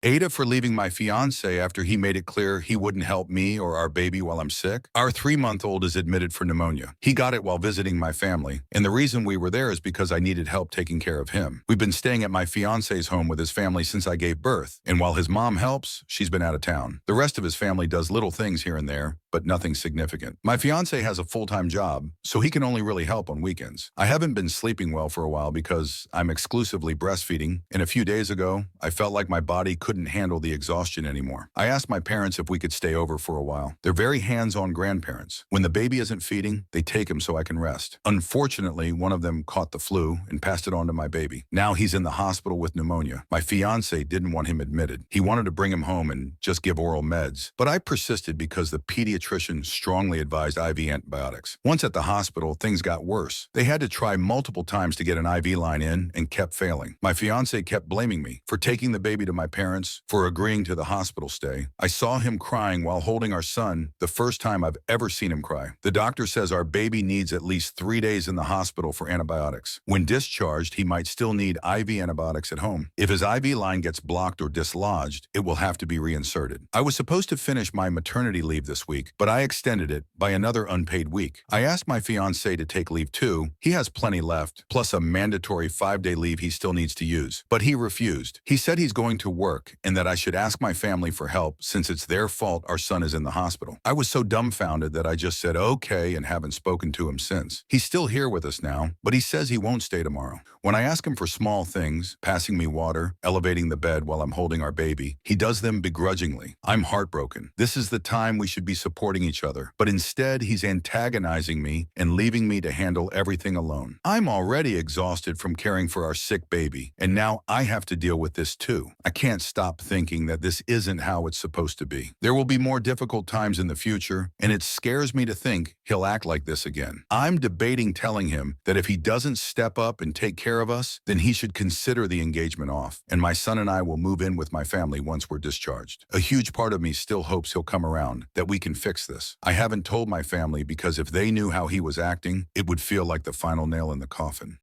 Ada for leaving my fiance after he made it clear he wouldn't help me or our baby while I'm sick. Our 3-month-old is admitted for pneumonia. He got it while visiting my family, and the reason we were there is because I needed help taking care of him. We've been staying at my fiance's home with his family since I gave birth, and while his mom helps, she's been out of town. The rest of his family does little things here and there, but nothing significant. My fiance has a full-time job, so he can only really help on weekends. I haven't been sleeping well for a while because I'm exclusively breastfeeding, and a few days ago, I felt like my body couldn't handle the exhaustion anymore. I asked my parents if we could stay over for a while. They're very hands-on grandparents. When the baby isn't feeding, they take him so I can rest. Unfortunately, one of them caught the flu and passed it on to my baby. Now he's in the hospital with pneumonia. My fiance didn't want him admitted. He wanted to bring him home and just give oral meds, but I persisted because the pediatrician strongly advised IV antibiotics. Once at the hospital, things got worse. They had to try multiple times to get an IV line in and kept failing. My fiance kept blaming me for taking the baby to my parents, for agreeing to the hospital stay. I saw him crying while holding our son, the first time I've ever seen him cry. The doctor says our baby needs at least 3 days in the hospital for antibiotics. When discharged, he might still need IV antibiotics at home. If his IV line gets blocked or dislodged, it will have to be reinserted. I was supposed to finish my maternity leave this week, but I extended it by another unpaid week. I asked my fiance to take leave too. He has plenty left, plus a mandatory 5-day leave he still needs to use. But he refused. He said he's going to work and that I should ask my family for help since it's their fault our son is in the hospital. I was so dumbfounded that I just said okay and haven't spoken to him since. He's still here with us now, but he says he won't stay tomorrow. When I ask him for small things, passing me water, elevating the bed while I'm holding our baby, he does them begrudgingly. I'm heartbroken. This is the time we should be supporting each other, but instead he's antagonizing me and leaving me to handle everything alone. I'm already exhausted from caring for our sick baby, and now I have to deal with this too. I can't stop thinking that this isn't how it's supposed to be. There will be more difficult times in the future, and it scares me to think he'll act like this again. I'm debating telling him that if he doesn't step up and take care of us, then he should consider the engagement off, and my son and I will move in with my family once we're discharged. A huge part of me still hopes he'll come around, that we can fix this. I haven't told my family because if they knew how he was acting, it would feel like the final nail in the coffin.